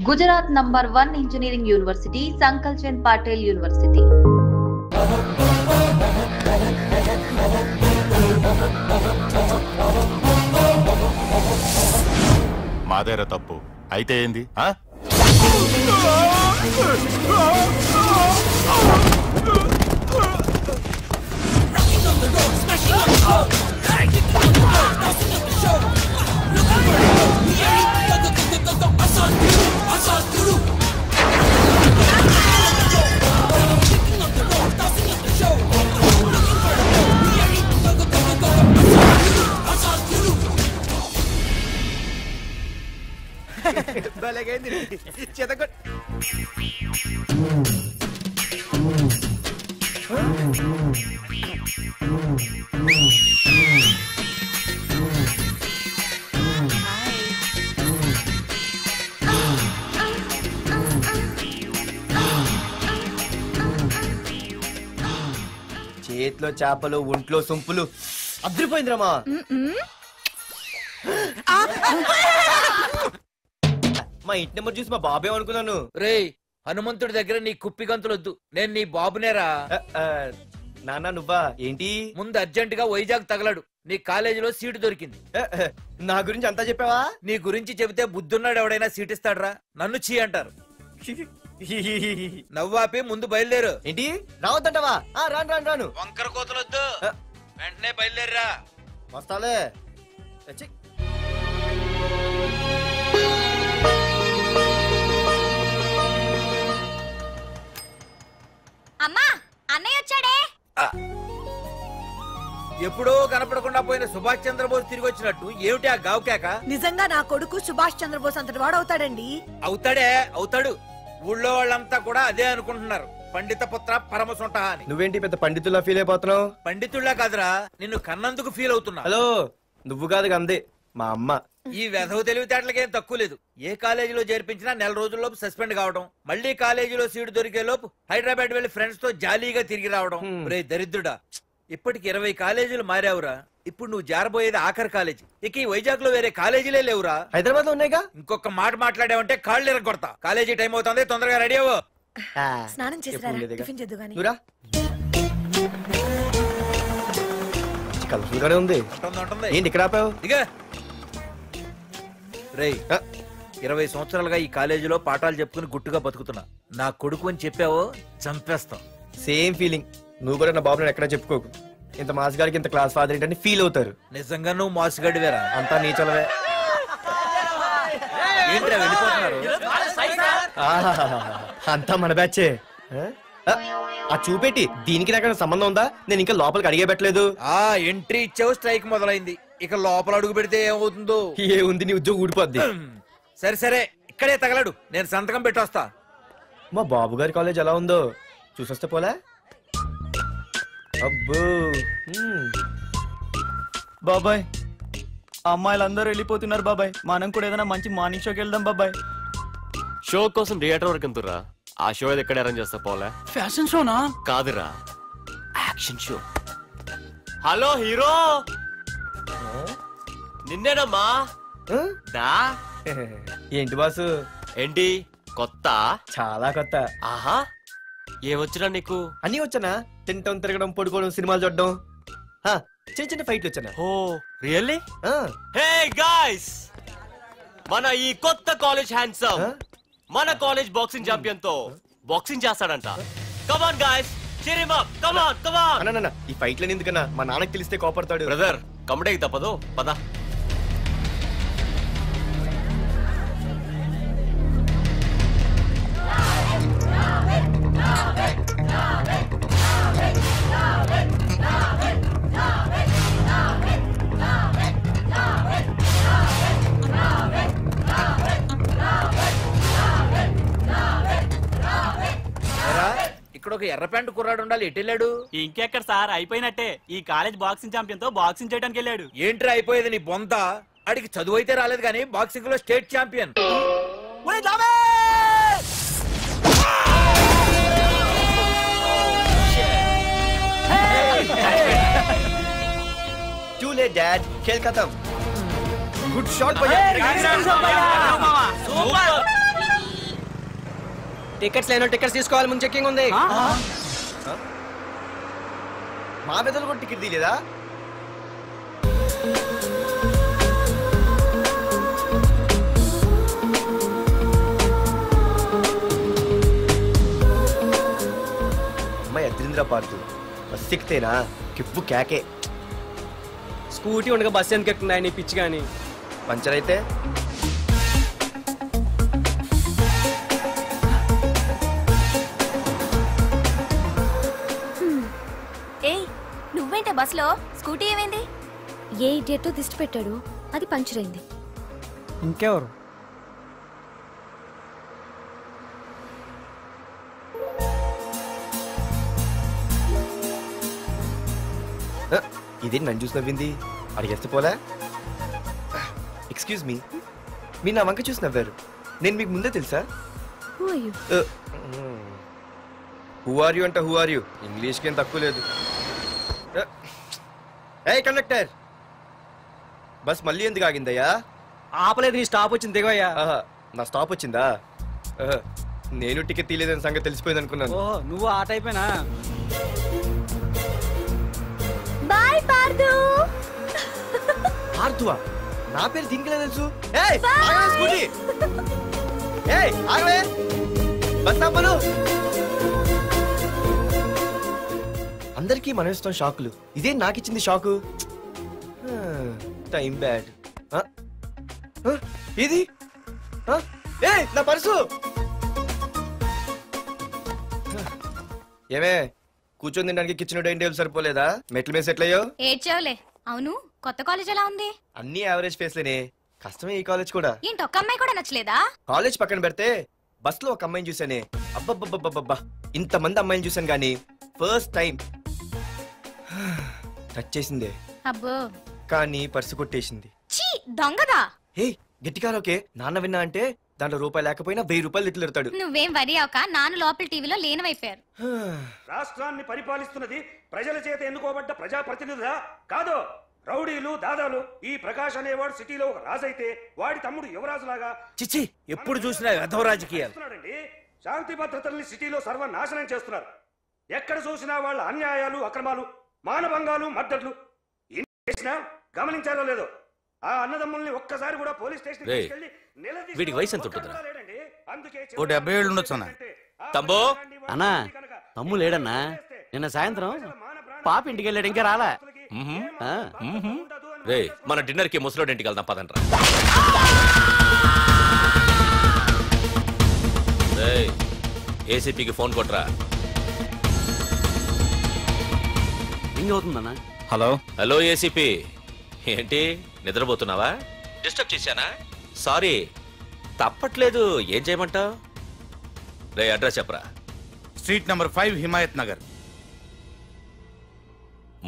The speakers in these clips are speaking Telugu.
Gujarat #1 Engineering University, Sankal Chand Patel University. మాదేరా తప్పు అయితే ఏంది? చేతిలో చేపలు ఒంట్లో సొంపులు అదిరిపోయిందిరామా. మా ఇంటి నెంబర్ చూసి మా బాబే అనుకున్నాను. రే హనుమంతుడి దగ్గర నీ కుప్పి గంతులొద్దు, నేను నీ బాబునేరా. నాన్న నువ్వా? ఏంటి? ముందు అర్జెంట్ గా వైజాగ్ తగలడు, నీ కాలేజీలో సీటు దొరికింది. నా గురించి అంతా చెప్పావా? నీ గురించి చెబితే బుద్ధున్నాడు ఎవడైనా సీట్ ఇస్తాడ్రా, నన్ను చీ అంటారు. నవ్వాపి ముందు బయలుదేరు. ఏంటి రావద్దంటావా? రాను రాను రాను. వంకర కోతలొద్దు, వెంటనే బయలుదేరరా. వస్తాలే. అమ్మా అన్నయ్య వచ్చాడే. ఎప్పుడో కనపడకుండా పోయిన సుభాష్ చంద్రబోస్ తిరిగి వచ్చినట్టు ఏమిటి ఆ గావుకేక? నిజంగా నా కొడుకు సుభాష్ చంద్రబోస్ అంతటి వాడు అవుతాడండి. అవుతాడే అవుతాడు. ఊళ్ళో వాళ్ళంతా కూడా అదే అనుకుంటున్నారు, పండిత పుత్ర పరమసుంట అని. నువ్వేంటి పెద్ద పండితుల్లా ఫీల్ అయిపోతున్నావు? పండితుళ్ళ కాదురా, నిన్ను కన్నందుకు ఫీల్ అవుతున్నా. హలో, నువ్వు కాదు అందే మా అమ్మ. ఈ వెధవ తెలివితేటలకేం తక్కువ లేదు. ఏ కాలేజీలో చేర్పించినా నెల రోజుల్లోపు సస్పెండ్ కావడం, మళ్ళీ కాలేజీలో సీటు దొరికే లోపు హైదరాబాద్ వెళ్లి ఫ్రెండ్స్ తో జాలీగా తిరిగి రావడం. రే దరిద్రుడా, ఇప్పటికి 20 కాలేజీలు మారావురా. ఇప్పుడు నువ్వు జారబోయేది ఆఖరి కాలేజీ. ఇక ఈ వైజాగ్ లో వేరే కాలేజీలే లేవురా. హైదరాబాద్ లో ఉన్నాయిగా. ఇంకొక మాట మాట్లాడావంటే కాళ్ళు ఎరగొడతా. కాలేజీ టైం అవుతుంది, తొందరగా రెడీ అవ్వు. స్నానం చేసి టిఫిన్ చేద్దు గాని. కలర్ఫుల్ గానే ఉంది. ఏంటి ఇక్కడ ఆపావు? ఇక రేయ్ 20 సంవత్సరాలుగా ఈ కాలేజీలో పాఠాలు చెప్పుకుని గుట్టుగా బతుకుతున్నా. నా కొడుకు అని చెప్పావో చంపేస్తాం. Same feeling. నువ్వు కూడా నా బాబు నేను ఎక్కడా చెప్పుకోకు. ఇంత మాస్ గారికి ఇంత క్లాస్ ఫాదర్ ఏంటని ఫీల్ అవుతారు. నిజంగా నువ్వు మాసుగడివేరా? అంతా నీచలవే. ఏంట్రా వెళ్ళిపోతున్నారు? అంతా మన బ్యాచే. ఆ చూపెట్టి దీనికి నాకు సంబంధం ఉందా? నేను ఇంకా లోపలికి అడిగే పెట్టలేదు. ఎంట్రీ ఇచ్చావు, స్ట్రైక్ మొదలైంది. ఇక లోపల అడుగు పెడితే ఏమవుతుందో. ఏముంది, నీ ఉద్యోగం ఊడిపోద్ది. సరే సరే, ఇక్కడే తగలడు, నేను సంతకం పెట్టొస్తా. మా బాబు గారి కాలేజ్ ఎలా ఉందో చూసొస్తే పోలే. అబ్బో బాబాయ్, అమ్మాయిలందరూ వెళ్ళిపోతున్నారు బాబాయ్. మనం కూడా ఏదైనా మంచి మార్నింగ్ షోకి వెళ్దాం బాబాయ్. షో కోసం థియేటర్ వరకు ఎంతురా? ఆ షో ఏది ఎక్కడ అరేంజ్ చేస్తా పోలే? ఫ్యాషన్ షోనా? కాదురా, యాక్షన్ షో. హలో హీరో, నిన్నేనమ్మా. ఏంటి బాసు? ఏంటి కొత్త? చాలా కొత్త. ఆహా, ఏమొచ్చినా నీకు? అన్నీ వచ్చానా? తింటం, తిరగడం, పడుకోవడం, సినిమాలు చూడడం, చిన్న చిన్న ఫైట్లు వచ్చానా? ఓ రియల్లీ? హే గాయ్స్, మన ఈ కొత్త కాలేజ్ హ్యాండ్సమ్ మన కాలేజ్ బాక్సింగ్ ఛాంపియన్ తో బాక్సింగ్ చేస్తాడంట. Come on guys, cheer him up. Come on, come on. అన్న ఈ ఫైట్లని ఎందుకన్నా? మా నాన్నకి తెలిస్తే కోపడతాడు. బ్రదర్ కమడేకి తప్పదు, పద. ఇక్కడ ఒక ఎర్ర ప్యాంటు కుర్రాడు ఉండాలి, ఎటు వెళ్ళాడు? ఇంకెక్కడ సార్, అయిపోయినట్టే. ఈ కాలేజ్ బాక్సింగ్ ఛాంపియన్ తో బాక్సింగ్ చేయడానికి వెళ్ళాడు. ఏంట్రా అయిపోయేది నీ బొంత? అడిగి చదువు అయితే రాలేదు కానీ బాక్సింగ్ లో state champion. Too late, Dad. खेल खत्म. Good shot, भैया. టికెట్స్ లేనో టికెట్స్ తీసుకోవాలి, ముందు చెక్కింగ్ ఉంది. మా పెద్దలు కూడా టికెట్ తీయలేదా? అమ్మాయి అద్రింద్ర పార్తు బస్ ఎక్కితేనా కిప్పు కేకే. స్కూటీ ఉండగా బస్సు ఎందుకు ఎక్కుతున్నాయి నీ పిచ్చి కానీ? పంచర్ అయితే ఏయ్ నువ్వేంటే బస్సులో? స్కూటీ ఏమైంది? ఏ ఇడియట్ దిష్టి పెట్టాడు, అది పంచర్ అయింది. ఇంకెవరు? ఇదేంటి నన్ను చూసి నవ్వింది? అడిగేస్తే పోలే. ఎక్స్క్యూజ్ మీ, మీరు నా వంక చూసి నవ్వారు. నేను మీకు ముందే తెలుసా? హూ ఆర్ యూ అంటే హూ ఆర్ యూ, ఇంగ్లీష్కి ఏం తక్కువ లేదు. ఏ కండక్టర్, బస్ మళ్ళీ ఎందుకు ఆగిందయ్యా? ఆపలేదు, నీ స్టాప్ వచ్చింది దిగవయ్యా. నా స్టాప్ వచ్చిందా? నేను టికెట్ తీయలేదని సంగతి తెలిసిపోయింది అనుకున్నాను. ఓహో, నువ్వు ఆ టైపేనా? బాయ్ పార్దు. పార్దువా? నా పేరు దీనికిలే తెలుసు. ఏయ్ ఆగవే స్కూటీ. ఏయ్ ఆగవే, బస్ ఆపను. అందరికీ మనం ఇస్తాం షాకులు, ఇదే నాకు ఇచ్చింది షాకు. Time bad. ఇది ఏయ్ నా పర్సు. ఏమే కూర్చొని తినడానికి కిచెన్ డైనింగ్ టేబుల్ సరిపోలేదా? మెట్ల మీద సెట్ అయ్యో. ఏడ్చావులే. అవును, కొత్త కాలేజ్ ఎలా ఉంది? అన్ని యావరేజ్ ఫేస్లేనే, కష్టమే ఈ కాలేజ్ కూడా. ఏంటి ఒక్క అమ్మాయి కూడా నచ్చలేదా? కాలేజ్ పక్కన పెడితే బస్ లో ఒక అమ్మాయిని చూసానే, అబ్బబ్బబ్బబ్బబ్బా ఇంతమంది అమ్మాయిని చూసాను గానీ ఫస్ట్ టైం టచ్ చేసిందే. అబ్బో, కానీ పర్సు కొట్టేసింది. ఛీ దొంగదా. హే గట్టిగా ఓకే, నాన్న విన్నా అంటే దాంట్లో రూపాయి లేకపోయినా 1000 రూపాయలు తిట్లు. నువ్వేం వరి అవక, నాన్న లోపల టీవీలో లేనవైపోయారు. రాష్ట్రాన్ని పరిపాలిస్తున్నది ప్రజల చేత ఎన్నుకోబడ్డ ప్రజాప్రతినిధులా కాదు, రౌడీలు దాదాలు. ఈ ప్రకాష్ అనేవాడు సిటీలో ఒక రాజైతే వాడి తమ్ముడు యువరాజులాగా చిచ్చి ఎప్పుడు చూసినా వెధవ రాజకీయాలు. శాంతి భద్రతల్ని సిటీలో సర్వనాశనం చేస్తున్నారు. ఎక్కడ చూసినా వాళ్ళ అన్యాయాలు, అక్రమాలు, మానభంగాలు, మద్దతులు. చేసినా గమనించారో లేదో, ఆ అన్నదమ్ముల్ని ఒక్కసారి కూడా పోలీస్ స్టేషన్ తీసుకెళ్లి వీడికి వయసు ఎంత ఉంటుందిరా? ఓ 70 ఏళ్ళు ఉండొచ్చు అన్న. తమ్ముడు అన్నా తమ్ము లేడన్నా, నిన్న సాయంత్రం పాప ఇంటికి వెళ్ళాడు, ఇంకా రాలా. రే మన డిన్నర్ కి ముసలోడి ఇంటికి వెళ్దాం పదండ్రా. ఏసీపీకి ఫోన్ కొట్రా. రింగ్ అవుతుందన్నా. హలో హలో ఏసీపీ, ఏంటి నిద్రపోతున్నావా? డిస్టర్బ్ చేశానా? సారీ, తప్పట్లేదు. ఏం చేయమంటావు? రే అడ్రస్ చెప్పరా. Street number 5 Himayat Nagar.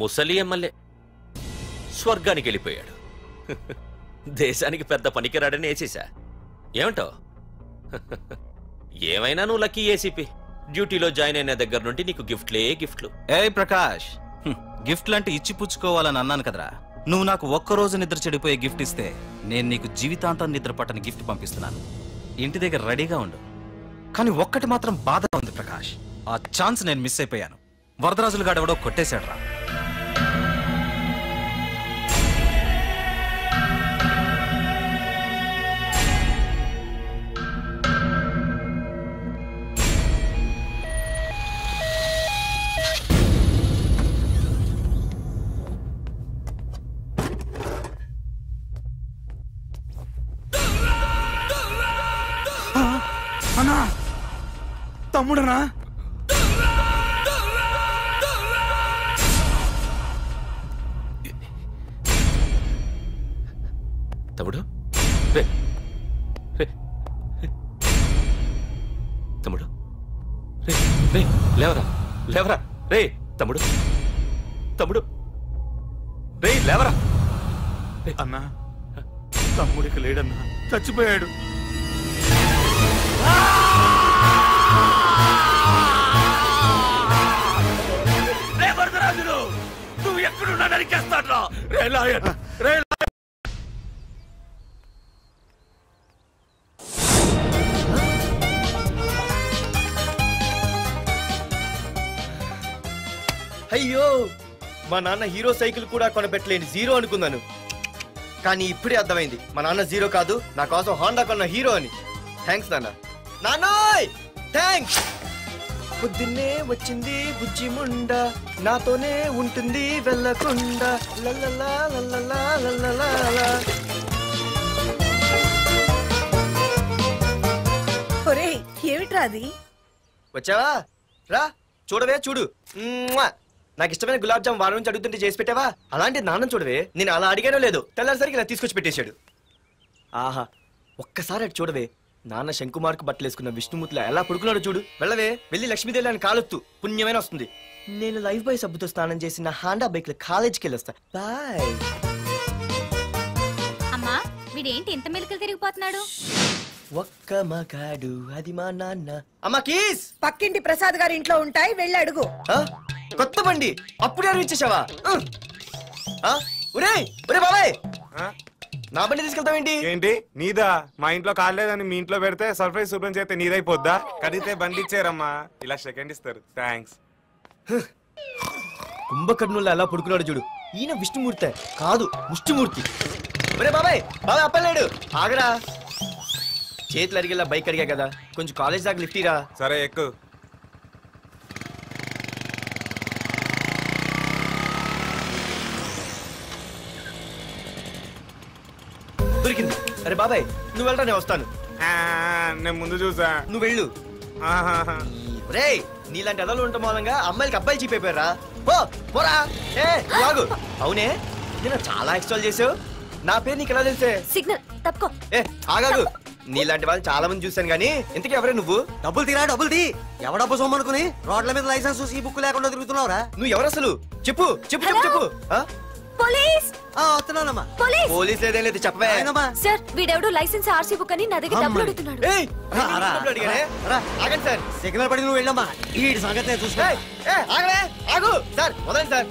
ముసలి ఎమ్మెల్యే స్వర్గానికి వెళ్ళిపోయాడు. దేశానికి పెద్ద పనికిరాడని వేసేసా. ఏమంటావు? ఏమైనా నువ్వు లక్కీ ఏసీపీ. డ్యూటీలో జాయిన్ అయిన దగ్గర నుండి నీకు గిఫ్ట్లు. ఏ ప్రకాష్, గిఫ్ట్లు అంటే ఇచ్చి పుచ్చుకోవాలని అన్నాను కదరా. నువ్వు నాకు ఒక్కరోజు నిద్ర చెడిపోయే గిఫ్ట్ ఇస్తే నేను నీకు జీవితాంతం నిద్ర పట్టని గిఫ్ట్ పంపిస్తున్నాను. ఇంటి దగ్గర రెడీగా ఉండు. కానీ ఒక్కటి మాత్రం బాధగా ఉంది ప్రకాష్, ఆ ఛాన్స్ నేను మిస్ అయిపోయాను. వరదరాజులు గాడెవడో కొట్టేశాడు రా. అన్నా, తమ్ముడనా? తమ్ముడు తమ్ముడు లేవరా లేవరా. రే తమ్ముడు రే లేవరా. అన్నా తమ్ముడికి లేడన్నా, చచ్చిపోయాడు. నువ్వు ఎక్కడున్నా నరికేస్తాడ్రా. రే లాయర్, రే అయ్యో మా నాన్న హీరో సైకిల్ కూడా కొనపెట్టలేని జీరో అనుకున్నాను. కానీ ఇప్పుడే అర్థమైంది మా నాన్న జీరో కాదు, నా కోసం హాండా కొన్న హీరో అని. థ్యాంక్స్ నాన్న. నాన్నోయ్ థ్యాంక్స్. పొద్దున్నే వచ్చింది బుజ్జి ముండ, నాతోనే ఉంటుంది వెళ్ళకుండా. లల్లలా లల్లలా లల్లలా. ఒరేయ్ ఏమిట్రా అది? వచ్చావా? రా చూడవే చూడు. నాకు ఇష్టమైన గులాబ్ జామ్ వారం నుంచి అడుగుతుంటే చేసి పెట్టావా? అలాంటి నాన్న చూడవే, నేను అలా అడిగానో లేదో తెల్లారిసరికి ఇలా తీసుకొచ్చి పెట్టేశాడు. ఆహా ఒక్కసారి అటు చూడవే, నాన్న శంకుమార్కు బట్టలు వేసుకున్న విష్ణుమూర్తిలా ఎలా పడుకున్నాడు చూడు. వెళ్ళవే, వెళ్ళి లక్ష్మీదేవి అని కాలొత్తు, పుణ్యమైన వస్తుంది. నేను లైఫ్ బాయ్ సబ్బుతో స్నానం చేసి నా హాండా బైక్ లో కాలేజీకి వెళ్ళొస్తా. బాయ్. అమ్మా వీడేంటి ఇంత మెలికలు తిరిగిపోతున్నాడు? ఒక్క మగాడు అది మా నాన్న. అమ్మా కీస్ పక్కింటి ప్రసాద్ గారి ఇంట్లో ఉంటాయి, వెళ్ళి అడుగు. కొత్త బండి అప్పుడే అరివిచ్చేసావా? ఒరే ఒరే బాబాయ్, నా బండి తీసుకెళ్తావేంటి? ఏంటి నీదా? మా ఇంట్లో కాలేదని మీ ఇంట్లో పెడితే సర్ప్రైజ్ శుభ్రం చేస్తే నీదైపోద్దా? కడిగితే బండి ఇచ్చారమ్మా, ఇలా సెకండ్ ఇస్తారు. థ్యాంక్స్. కుంభకర్ణుల్లో ఎలా పడుకున్నాడు చూడు. ఈయన విష్ణుమూర్తి కాదు ముష్టిమూర్తి. ఒరే బాబాయ్ బాబాయ్ అప్పలేడు, ఆగరా. చేతులు అరిగేలా బైక్ అడిగా కదా, కొంచెం కాలేజ్ దాకా లిఫ్ట్ ఇరా. సరే ఎక్కు. దొరికింది. అరే బాబాయ్ నువ్వు వెళ్ళరా, నేను వస్తాను. నేను ముందు చూసా, నువ్వు వెళ్ళు. రే నీలాంటి అదలు ఉండటం మూలంగా అమ్మాయిలకి అబ్బాయిలు చీపైపోయారా? పోరా. ఏ లాగు. అవునే నేను చాలా ఎక్స్ట్రాల్ చేసావు, నా పేరు నీకు ఎలా తెలిసే? సిగ్నల్ తప్పుకో. ఏ ఆగాగు, నీలాంటి వాళ్ళు చాలా మంది చూశాను గానీ ఇంతకీ ఎవరే నువ్వు? డబ్బులు తీరా డబ్బులు తీ. ఎవడబ్బు సొమ్మనుకుని రోడ్ల మీద లైసెన్స్ చూసి ఈ బుక్ లేకుండా తిరుగుతున్నావురా? నువ్వు ఎవరు అసలు? చెప్పు చెప్పు చెప్పు చెప్పు. పోలీస్ వస్తున్నానమ్మా. పోలీస్ పోలీస్ లేదేం లేదు, చెప్పవే. సార్ వీడెవడో లైసెన్స్ ఆర్సీ బుక్ అని నా దగ్గర డబ్బులు అడుగుతున్నాడు. ఆగండి సార్. సిగ్నల్ పడి నువ్వు వెళ్ళమ్మా, ఈ సంగతి చూసుకో. ఆగు సార్, వదండి సార్.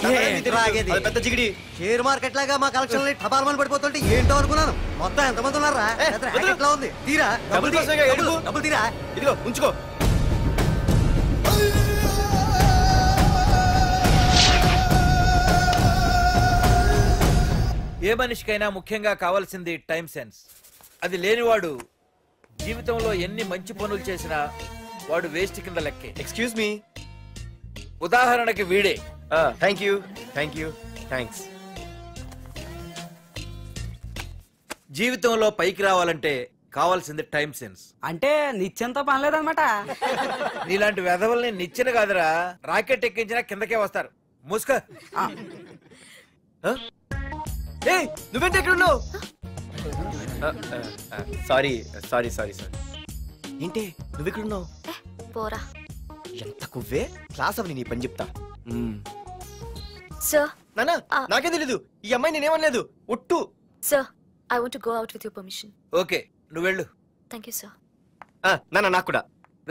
పెద్ద జిగిడి షేర్ మార్కెట్ లాగా మా కలెక్షన్ టపాల్మని పడిపోతుంటే ఏంటో అనుకున్నాను. మొత్తం ఎంతమంది ఉన్నారా? ఎట్లా ఉంది? తీరా డబ్బులు తీరా. ఇదిగో ఉంచుకో. ఏ మనిషికైనా ముఖ్యంగా కావాల్సింది టైం సెన్స్. అది లేనివాడు జీవితంలో ఎన్ని మంచి పనులు చేసినా వాడు వేస్ట్ కింద లెక్కే. Excuse me. ఉదాహరణకి వీడే. Thank you thank you thanks. జీవితంలో పైకి రావాలంటే కావాల్సింది టైం సెన్స్. అంటే నిత్యంతో పనిలేదన్నమాట. నీలాంటి వెధవల్ని నిచ్చెన కాదురా, రాకెట్ ఎక్కించినా కిందకే వస్తారు. ముస్క. నువ్వేంటి ఎక్కడ ఉన్నావు? Sorry sorry sorry sorry. ఏంటి నువ్వు ఎక్కడ ఉన్నావు? పోరా. ఎంత కువ్వే. క్లాస్ అవని నీ పని చెప్తా. సార్ నానా నాకే తెలీదు, ఈ అమ్మాయి నేనేమనలేదు ఒట్టు. Sir I want to go out with your permission. Okay నువ్వు వెళ్ళు. Thank you sir. నానా నాకు కూడా.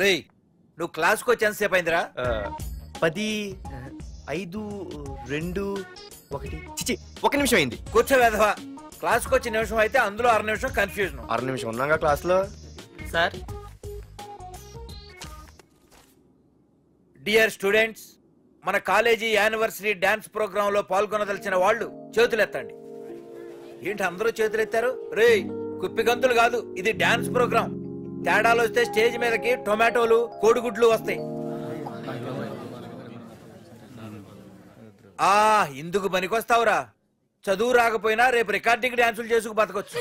రేయ్ నువ్వు క్లాస్కి వచ్చి ఎంతసేపు అయిందిరా? 10, 5, 2, 1. చిచి 1 నిమిషం అయింది. కూర్చో వెధవా. క్లాస్కి వచ్చి నిమిషం అయితే అందులో 6 నిమిషం కన్ఫ్యూజన్. 6 నిమిషం ఉన్నాగా క్లాస్ లో. సార్ డియర్ స్టూడెంట్స్, మన కాలేజీ యానివర్సరీ డాన్స్ ప్రోగ్రామ్ లో పాల్గొనదలిచిన వాళ్ళు చేతులెత్తండి. ఏంటి అందరూ చేతులెత్తారు? రేయ్ కుప్పి గంతులు కాదు, ఇది డాన్స్ ప్రోగ్రామ్. తేడాలు వస్తే స్టేజ్ మీదకి టొమాటోలు కోడిగుడ్లు వస్తాయి. ఇందుకు పనికొస్తావురా. చదువు రాకపోయినా రేపు రికార్డింగ్ డాన్సులు చేసుకు బతకొచ్చు.